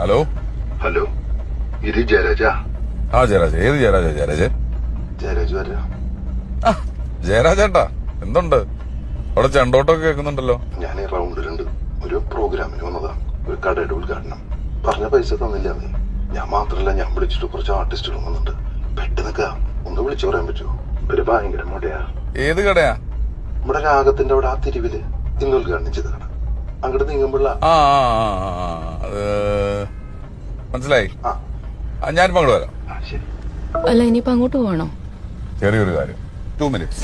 Hello hello, ഇത് ജയരാജ. ജയരാജ്. ഏത് ജയരാജ? ജയരാജ് വരാ. ജയരാജേട്ടാ, എന്തുണ്ട്? അവിടെ ചെണ്ടോട്ടൊക്കെ കേൾക്കുന്നുണ്ടല്ലോ. ഞാൻ റൗണ്ടിലുണ്ട്. ഒരു പ്രോഗ്രാമിന് വന്നതാ. ഒരു കടയുടെ ഉദ്ഘാടനം. പറഞ്ഞ പൈസ തന്നില്ല നീ. ഞാൻ മാത്രല്ല, ഞാൻ വിളിച്ചിട്ട് കുറച്ച് ആർട്ടിസ്റ്റുകൾ വന്നിട്ടുണ്ട്. പെട്ടെന്നൊക്കെ ഒന്ന് വിളിച്ചു പറയാൻ പറ്റുമോ? ഒരു ഭയങ്കര മുടയാ. ഏത് കടയാ? നമ്മുടെ രാഗത്തിന്റെ അവിടെ ആ തിരിവില് ഇന്ന് ഉദ്ഘാടനം ചെയ്ത കട. അങ്ങോട്ട് നീങ്ങുമ്പോഴ മനസ്സിലായി. ഞാനിപ്പോ അങ്ങോട്ട് വരാം. ശരി. അല്ല, ഇനിയിപ്പോ അങ്ങോട്ട് പോകണോ? ചെറിയൊരു കാര്യം. 2 minutes.